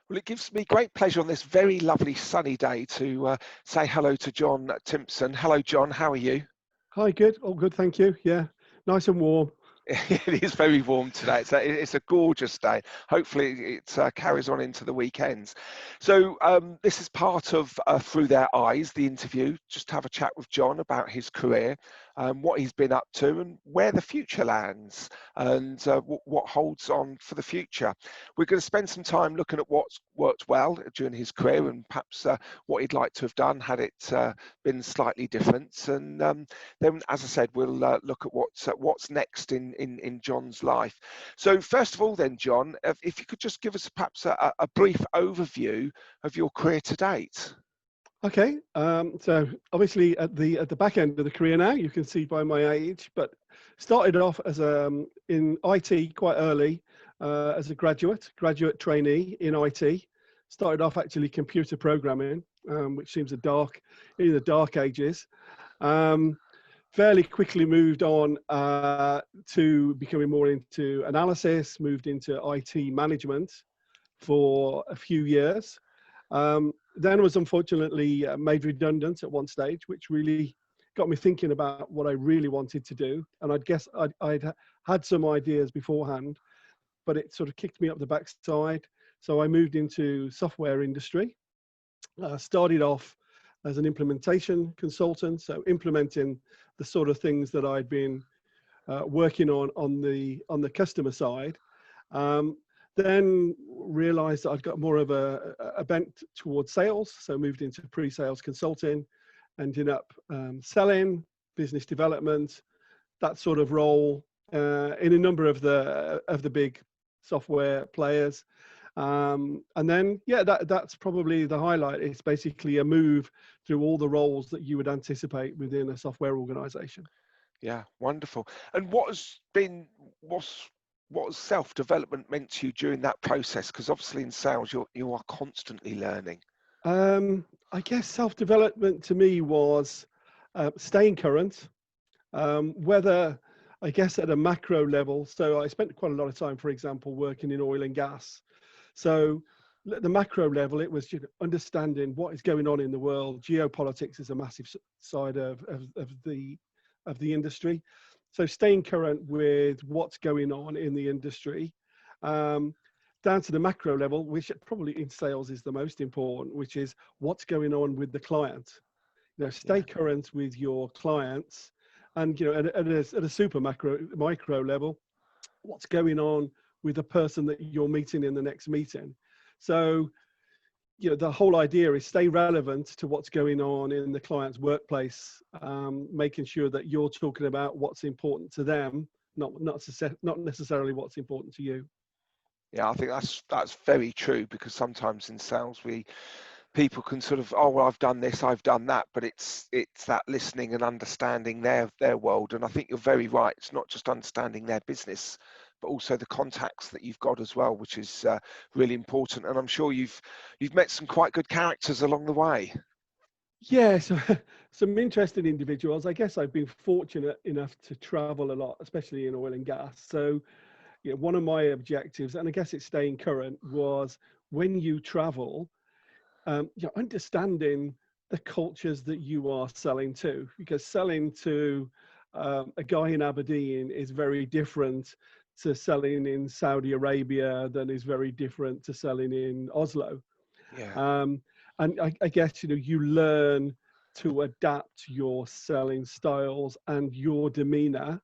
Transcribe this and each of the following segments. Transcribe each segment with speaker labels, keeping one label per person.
Speaker 1: Well, it gives me great pleasure on this very lovely sunny day to say hello to John Timson. Hello, John. How are you?
Speaker 2: Hi, good. All good, thank you. Yeah, nice and warm.
Speaker 1: It is very warm today. It's a gorgeous day. Hopefully, it carries on into the weekends. So this is part of Through Their Eyes, the interview. Just to have a chat with John about his career, what he's been up to, and where the future lands, and what holds on for the future. We're going to spend some time looking at what's worked well during his career, and perhaps what he'd like to have done had it been slightly different. And then, as I said, we'll look at what's next in John's life. So first of all then, John, if you could just give us perhaps a brief overview of your career to date.
Speaker 2: Okay, so obviously at the back end of the career now, you can see by my age, but started off as in IT quite early as a graduate trainee in IT. Started off actually computer programming, which seems in the dark ages. Fairly quickly moved on to becoming more into analysis, moved into IT management for a few years. Then was unfortunately made redundant at one stage, which really got me thinking about what I really wanted to do. And I'd had some ideas beforehand, but it sort of kicked me up the backside. So I moved into software industry. Started off as an implementation consultant, so implementing the sort of things that I'd been working on the customer side. Then realized that I'd got more of a bent towards sales, so moved into pre-sales consulting, ended up selling, business development, that sort of role in a number of the big software players. And then, yeah, that's probably the highlight. It's basically a move through all the roles that you would anticipate within a software organization.
Speaker 1: Yeah, wonderful. And what has self-development meant to you during that process? Because obviously in sales, you are constantly learning.
Speaker 2: I guess self-development to me was staying current, whether, I guess, at a macro level. So I spent quite a lot of time, for example, working in oil and gas. So at the macro level, it was understanding what is going on in the world. Geopolitics is a massive side of the industry. So staying current with what's going on in the industry, down to the macro level, which probably in sales is the most important, which is what's going on with the client. Stay current with your clients, and at a super micro level, what's going on with the person that you're meeting in the next meeting. So, the whole idea is stay relevant to what's going on in the client's workplace, making sure that you're talking about what's important to them, not necessarily what's important to you.
Speaker 1: Yeah, I think that's very true, because sometimes in sales people can sort of, oh well, I've done this, I've done that, but it's that listening and understanding their world. And I think you're very right. It's not just understanding their business, but also the contacts that you've got as well, which is really important. And I'm sure you've met some quite good characters along the way.
Speaker 2: Yeah, so some interesting individuals. I guess I've been fortunate enough to travel a lot, especially in oil and gas. So, one of my objectives, and I guess it's staying current, was when you travel, understanding the cultures that you are selling to, because selling to a guy in Aberdeen is very different to selling in Saudi Arabia than is very different to selling in Oslo.
Speaker 1: Yeah.
Speaker 2: And I guess, you learn to adapt your selling styles and your demeanor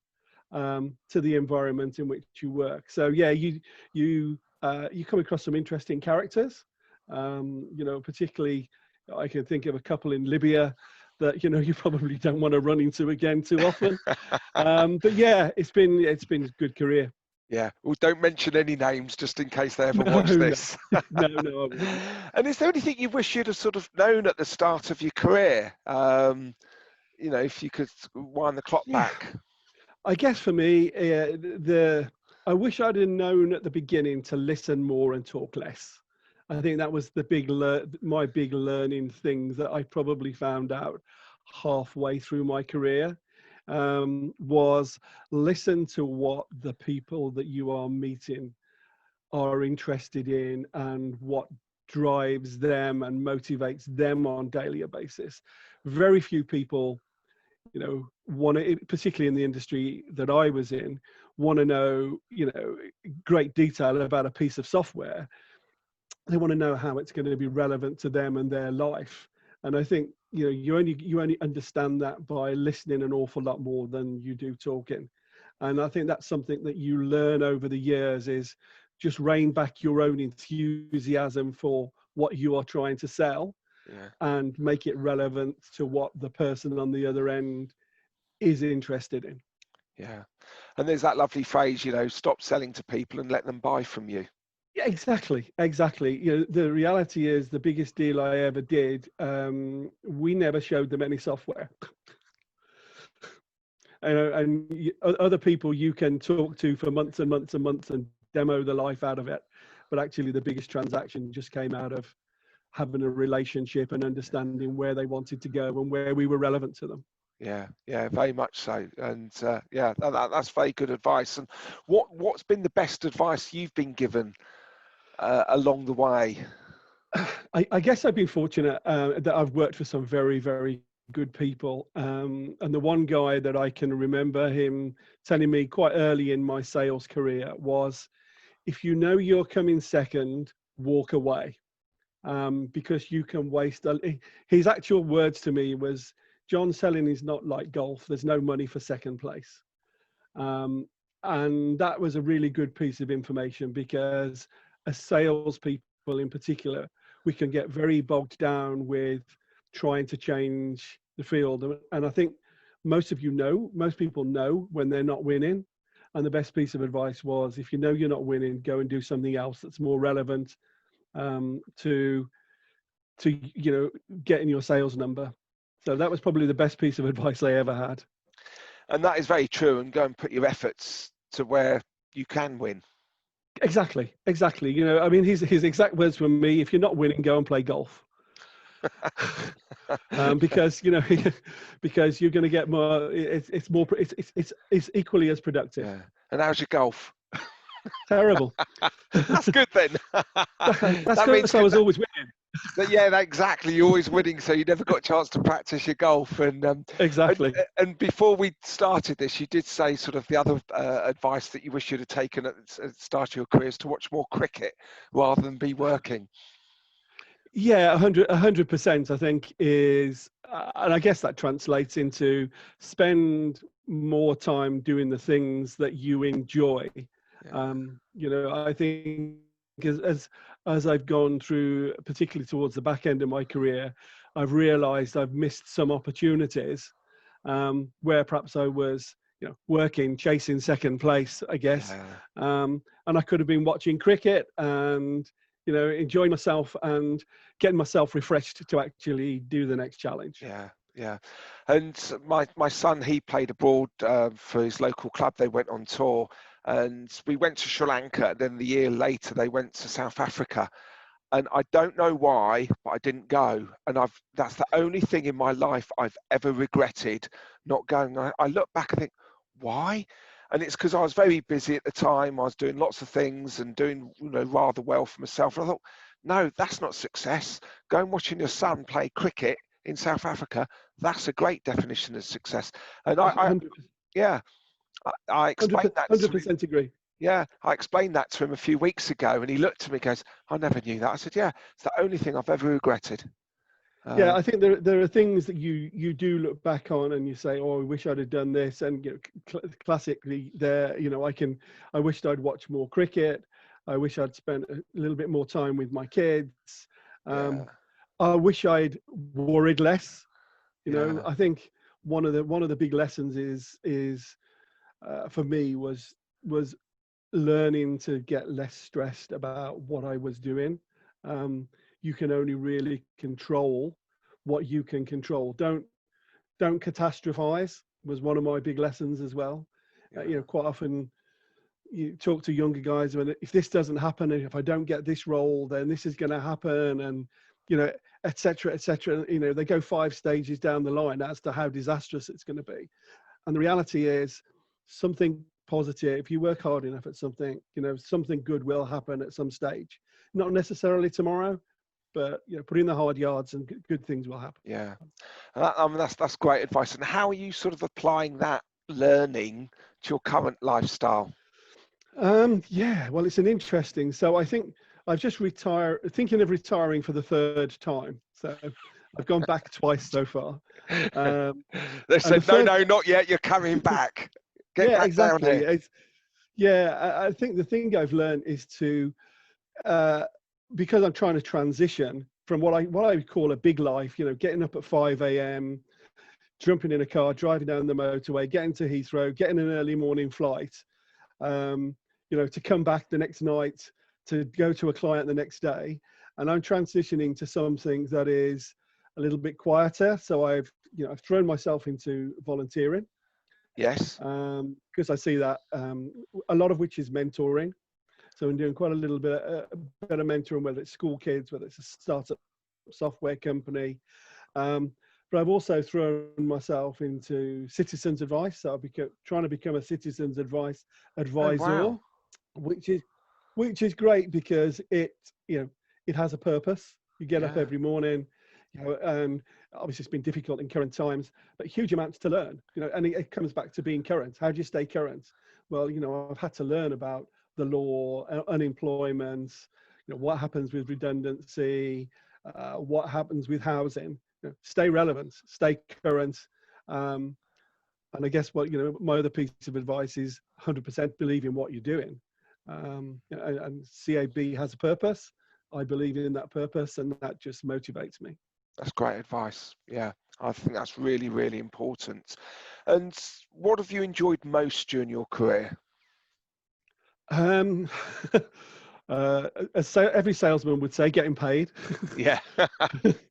Speaker 2: to the environment in which you work. So yeah, you come across some interesting characters. Particularly, I can think of a couple in Libya that you probably don't want to run into again too often. But yeah, it's been a good career.
Speaker 1: Yeah, well, don't mention any names just in case they ever
Speaker 2: No,
Speaker 1: watch this.
Speaker 2: no, I wouldn't.
Speaker 1: And is there anything you wish you'd have sort of known at the start of your career? If you could wind the clock
Speaker 2: Yeah,
Speaker 1: back.
Speaker 2: I guess for me, I wish I'd have known at the beginning to listen more and talk less. I think that was my big learning things that I probably found out halfway through my career, was listen to what the people that you are meeting are interested in and what drives them and motivates them on daily basis. Very few people, want to, particularly in the industry that I was in, want to know, great detail about a piece of software. They want to know how it's going to be relevant to them and their life. And I think, you only understand that by listening an awful lot more than you do talking. And I think that's something that you learn over the years, is just rein back your own enthusiasm for what you are trying to sell, and make it relevant to what the person on the other end is interested in.
Speaker 1: Yeah. And there's that lovely phrase, stop selling to people and let them buy from you.
Speaker 2: Yeah, exactly. The reality is, the biggest deal I ever did, we never showed them any software. And other people you can talk to for months and months and months and demo the life out of it. But actually, the biggest transaction just came out of having a relationship and understanding where they wanted to go and where we were relevant to them.
Speaker 1: Yeah, very much so. And that's very good advice. And what's been the best advice you've been given along the way?
Speaker 2: I guess I've been fortunate that I've worked for some very, very good people. And the one guy that I can remember him telling me quite early in my sales career was, if you know you're coming second, walk away. Because you can waste. His actual words to me was, John, selling is not like golf. There's no money for second place. And that was a really good piece of information, because as salespeople in particular, we can get very bogged down with trying to change the field. And I think most people know when they're not winning. And the best piece of advice was, if you know you're not winning, go and do something else that's more relevant to getting your sales number. So that was probably the best piece of advice I ever had.
Speaker 1: And that is very true. And go and put your efforts to where you can win.
Speaker 2: Exactly. His exact words from me: if you're not winning, go and play golf. Because because you're going to get more. It's equally as productive.
Speaker 1: Yeah. And how's your golf?
Speaker 2: Terrible.
Speaker 1: That's good then.
Speaker 2: That means I was always winning.
Speaker 1: Exactly. You're always winning, so you never got a chance to practice your golf. And
Speaker 2: exactly.
Speaker 1: And before we started this, you did say sort of the other advice that you wish you'd have taken at the start of your career is to watch more cricket rather than be working.
Speaker 2: Yeah, 100%. I think is, and I guess that translates into spend more time doing the things that you enjoy. I think as I've gone through, particularly towards the back end of my career, I've realized I've missed some opportunities where perhaps I was, working, chasing second place, I guess. And I could have been watching cricket and, enjoying myself and getting myself refreshed to actually do the next challenge.
Speaker 1: Yeah. And my son, he played abroad for his local club. They went on tour. And we went to Sri Lanka, and then the year later they went to South Africa. And I don't know why, but I didn't go. And that's the only thing in my life I've ever regretted not going. I look back and think, why? And it's because I was very busy at the time. I was doing lots of things and doing rather well for myself. And I thought, no, that's not success. Going watching your son play cricket in South Africa, that's a great definition of success. And I explained that.
Speaker 2: 100% agree.
Speaker 1: Yeah, I explained that to him a few weeks ago, and he looked at me and goes, I never knew that. I said, yeah, it's the only thing I've ever regretted.
Speaker 2: I think there are things that you do look back on and you say, oh, I wish I'd have done this. And classically there, I wished I'd watched more cricket. I wish I'd spent a little bit more time with my kids. I wish I'd worried less. I think one of the big lessons is for me was learning to get less stressed about what I was doing. You can only really control what you can control. Don't catastrophize was one of my big lessons as well. Quite often you talk to younger guys, and if this doesn't happen, and if I don't get this role, then this is going to happen, and et cetera, they go 5 stages down the line as to how disastrous it's going to be. And the reality is something positive. If you work hard enough at something, something good will happen at some stage. Not necessarily tomorrow, but put in the hard yards and good things will happen.
Speaker 1: Yeah, I mean, that's great advice. And how are you sort of applying that learning to your current lifestyle?
Speaker 2: Yeah, well, it's an interesting. So I think I've just thinking of retiring for the third time. So I've gone back twice so far.
Speaker 1: They
Speaker 2: And the
Speaker 1: said, no,
Speaker 2: third,
Speaker 1: no, not yet. You're coming back. Get
Speaker 2: yeah,
Speaker 1: back down
Speaker 2: exactly.
Speaker 1: here.
Speaker 2: I think the thing I've learned is to, uh, because I'm trying to transition from what I call a big life, getting up at 5 a.m., jumping in a car, driving down the motorway, getting to Heathrow, getting an early morning flight, to come back the next night, to go to a client the next day. And I'm transitioning to something that is a little bit quieter. So I've thrown myself into volunteering.
Speaker 1: Yes.
Speaker 2: Because I see that a lot of which is mentoring. So I'm doing quite a little bit of mentoring, whether it's school kids, whether it's a startup software company. But I've also thrown myself into citizens advice. So I've trying to become a citizens advice
Speaker 1: Oh,
Speaker 2: advisor,
Speaker 1: wow.
Speaker 2: which is great because it has a purpose. You get up
Speaker 1: Yeah.
Speaker 2: every morning, and obviously it's been difficult in current times, but huge amounts to learn. And it comes back to being current. How do you stay current? Well, I've had to learn about the law, unemployment, what happens with redundancy, what happens with housing. Stay relevant, stay current. And I guess my other piece of advice is 100% believe in what you're doing. And CAB has a purpose. I believe in that purpose, and that just motivates me.
Speaker 1: That's great advice. Yeah, I think that's really, really important. And what have you enjoyed most during your career?
Speaker 2: Um, every salesman would say, getting paid.
Speaker 1: Yeah.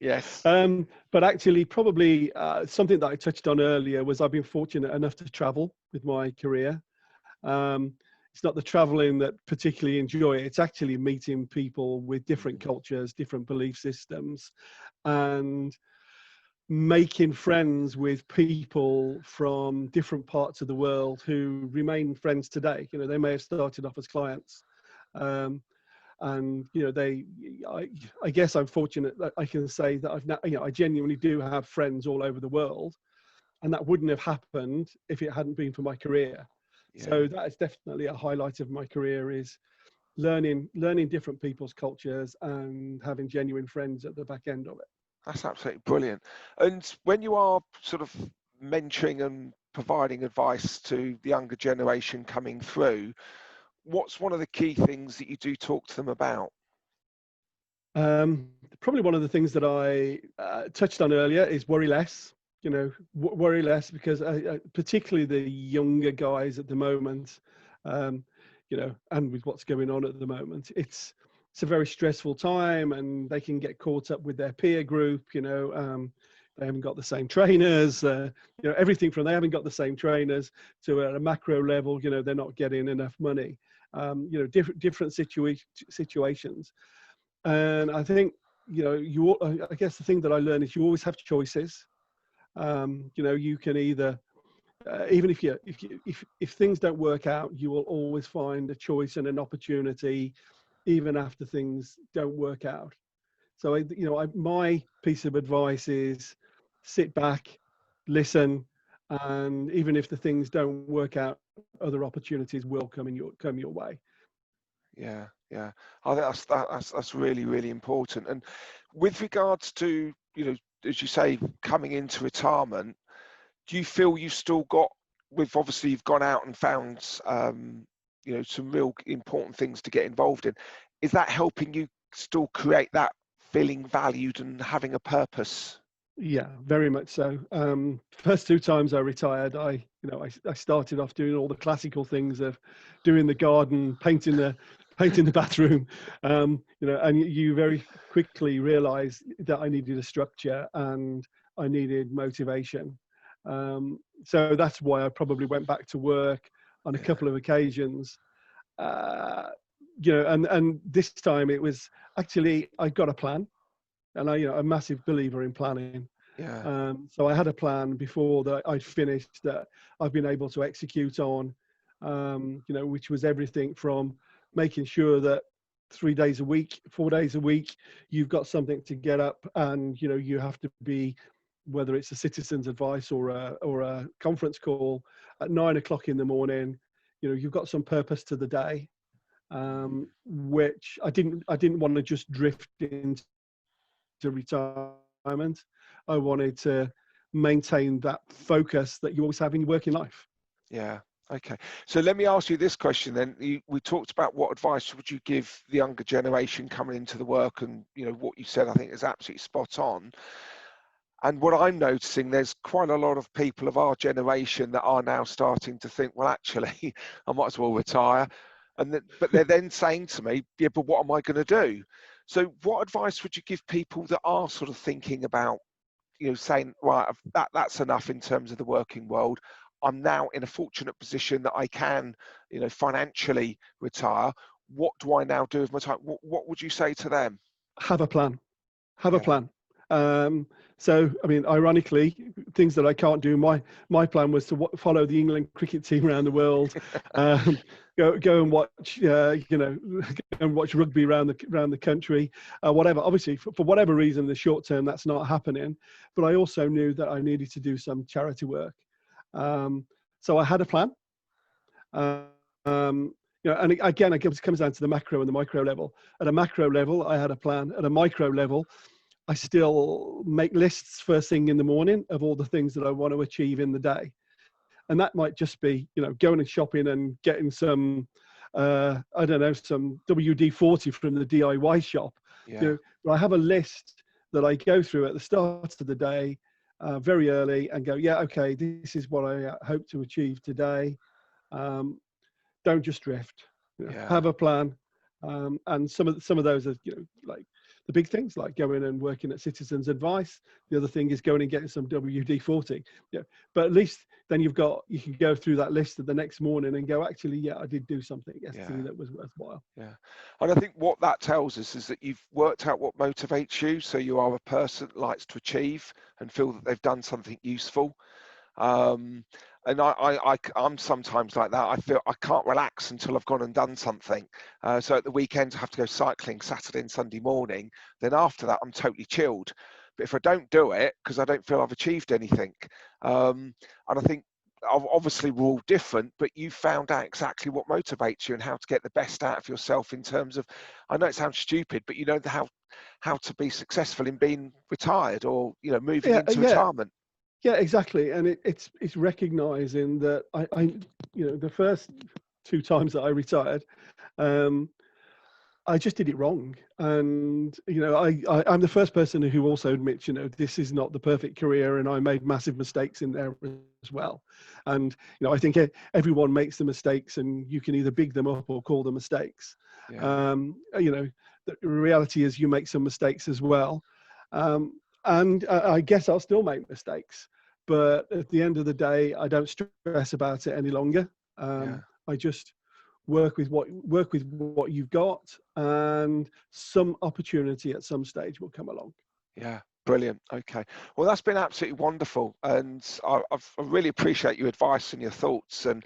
Speaker 1: Yes.
Speaker 2: But actually, probably something that I touched on earlier was I've been fortunate enough to travel with my career. It's not the traveling that particularly enjoy it. It's actually meeting people with different cultures, different belief systems, and making friends with people from different parts of the world who remain friends today. They may have started off as clients. And I guess I'm fortunate that I can say that I genuinely do have friends all over the world, and that wouldn't have happened if it hadn't been for my career.
Speaker 1: Yeah.
Speaker 2: So that is definitely a highlight of my career, is learning different people's cultures and having genuine friends at the back end of it.
Speaker 1: That's absolutely brilliant. And when you are sort of mentoring and providing advice to the younger generation coming through, what's one of the key things that you do talk to them about?
Speaker 2: Probably one of the things that I touched on earlier is worry less. Worry less, because particularly the younger guys at the moment, and with what's going on at the moment, it's a very stressful time, and they can get caught up with their peer group. They haven't got the same trainers. Everything from they haven't got the same trainers to at a macro level, they're not getting enough money. Different situations. And I think, I guess the thing that I learned is you always have choices. You can either, even if things don't work out, you will always find a choice and an opportunity, even after things don't work out. So, my piece of advice is sit back, listen, and even if the things don't work out, other opportunities will come your way.
Speaker 1: Yeah, yeah. I think that's really, really important. And with regards to, as you say, coming into retirement, do you feel you've still got, with obviously you've gone out and found, some real important things to get involved in. Is that helping you still create that feeling valued and having a purpose?
Speaker 2: Yeah, very much so. First two times I retired, I started off doing all the classical things of doing the garden, painting the bathroom, and you very quickly realize that I needed a structure and I needed motivation. So that's why I probably went back to work on a couple of occasions. And this time it was actually, I got a plan. And I'm a massive believer in planning.
Speaker 1: Yeah.
Speaker 2: So I had a plan before that I'd finished that I've been able to execute on, which was everything from making sure that 3 days a week, 4 days a week, you've got something to get up, and you have to be, whether it's a citizen's advice or a conference call at 9 o'clock in the morning. You've got some purpose to the day, which I didn't want to just drift into retirement. I wanted to maintain that focus that you always have in your working life.
Speaker 1: Yeah. Okay. So let me ask you this question then. We talked about what advice would you give the younger generation coming into the work, and what you said I think is absolutely spot on. And what I'm noticing, there's quite a lot of people of our generation that are now starting to think, well, actually, I might as well retire. But they're then saying to me, yeah, but what am I going to do? So what advice would you give people that are sort of thinking about, saying, right, that's enough in terms of the working world. I'm now in a fortunate position that I can, financially retire. What do I now do with my time? What would you say to them?
Speaker 2: Have a plan. Have a plan. So, I mean, ironically, things that I can't do. My plan was to follow the England cricket team around the world, go and watch, go and watch rugby around the country, whatever. Obviously, for whatever reason, in the short term, that's not happening. But I also knew that I needed to do some charity work. So I had a plan. And again, it comes down to the macro and the micro level. At a macro level, I had a plan. At a micro level, I still make lists first thing in the morning of all the things that I want to achieve in the day. And that might just be, going and shopping and getting some, some WD-40 from the DIY shop.
Speaker 1: Yeah.
Speaker 2: But I have a list that I go through at the start of the day, very early, and go, yeah, okay, this is what I hope to achieve today. Don't just drift. Have a plan. And some of those are, like the big things, like going and working at Citizens Advice. The other thing is going and getting some WD-40. But at least then you can go through that list the next morning and go, actually, yeah, I did do something yesterday that was worthwhile.
Speaker 1: Yeah. And I think what that tells us is that you've worked out what motivates you. So you are a person that likes to achieve and feel that they've done something useful. And I'm sometimes like that. I feel I can't relax until I've gone and done something. So at the weekends, I have to go cycling Saturday and Sunday morning. Then after that, I'm totally chilled. But if I don't do it, because I don't feel I've achieved anything. And I think obviously we're all different, but you found out exactly what motivates you and how to get the best out of yourself in terms of, I know it sounds stupid, but you know how to be successful in being retired or, moving into retirement.
Speaker 2: Yeah, exactly. And it's recognizing that I the first 2 times that I retired, I just did it wrong. And, I'm the first person who also admits, this is not the perfect career, and I made massive mistakes in there as well. And, I think everyone makes the mistakes, and you can either big them up or call them mistakes.
Speaker 1: Yeah.
Speaker 2: The reality is you make some mistakes as well. And I guess I'll still make mistakes. But at the end of the day, I don't stress about it any longer. I just work with what you've got, and some opportunity at some stage will come along.
Speaker 1: Yeah, brilliant. Okay, well, that's been absolutely wonderful, and I really appreciate your advice and your thoughts, and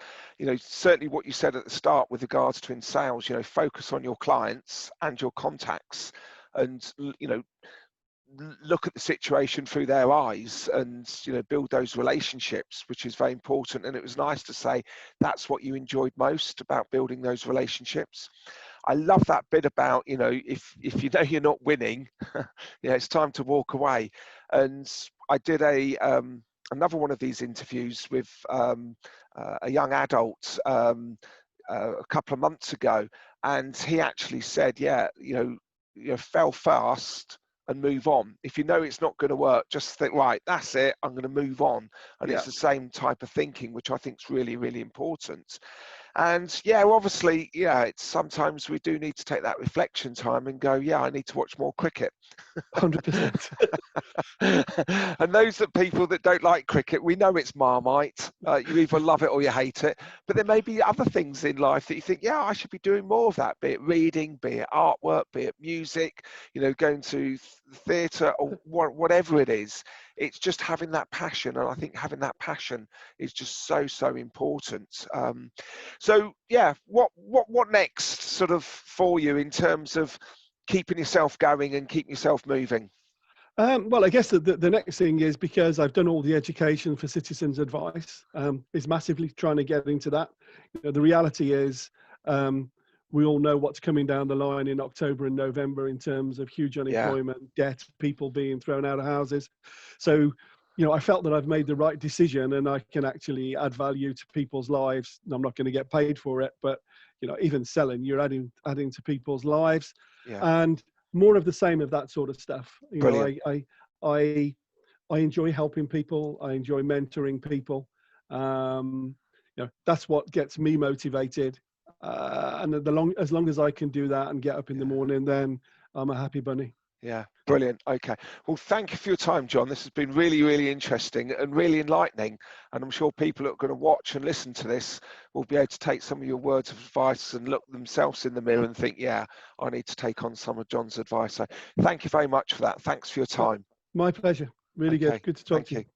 Speaker 1: certainly what you said at the start with regards to in sales. Focus on your clients and your contacts, and look at the situation through their eyes, and build those relationships, which is very important. And it was nice to say that's what you enjoyed most about building those relationships. I love that bit about if you're not winning, it's time to walk away. And I did another one of these interviews with a young adult a couple of months ago, and he actually said, fell fast and move on. If you know it's not going to work, just think, right, that's it, I'm going to move on. And it's the same type of thinking, which I think is really, really important. And obviously, it's sometimes we do need to take that reflection time and go, I need to watch more cricket.
Speaker 2: 100%.
Speaker 1: And those people that don't like cricket, we know it's Marmite. You either love it or you hate it. But there may be other things in life that you think, I should be doing more of that, be it reading, be it artwork, be it music, going to theatre or whatever it is. it's just having that passion, and I think having that passion is just so important. So yeah, what next sort of for you in terms of keeping yourself going and keeping yourself moving?
Speaker 2: Well, I guess the next thing is, because I've done all the education for citizens advice, is massively trying to get into that. You know, the reality is, we all know what's coming down the line in October and November in terms of huge
Speaker 1: Yeah,
Speaker 2: unemployment, debt, people being thrown out of houses. So, you know, I felt that I've made the right decision, and I can actually add value to people's lives. And I'm not going to get paid for it, but you know, even selling, you're adding to people's lives,
Speaker 1: yeah,
Speaker 2: and more of the same of that sort of stuff. You know,
Speaker 1: brilliant.
Speaker 2: I enjoy helping people. I enjoy mentoring people. You know, that's what gets me motivated. And as long as I can do that and get up in the
Speaker 1: Yeah.
Speaker 2: morning, then I'm a happy bunny.
Speaker 1: Yeah, brilliant. Okay. Well, thank you for your time, John. This has been really, really interesting and really enlightening. And I'm sure people that are going to watch and listen to this will be able to take some of your words of advice and look themselves in the mirror and think, yeah, I need to take on some of John's advice. So thank you very much for that. Thanks for your time.
Speaker 2: My pleasure. Really good.
Speaker 1: Okay.
Speaker 2: Good to talk
Speaker 1: Thank
Speaker 2: to you.
Speaker 1: you.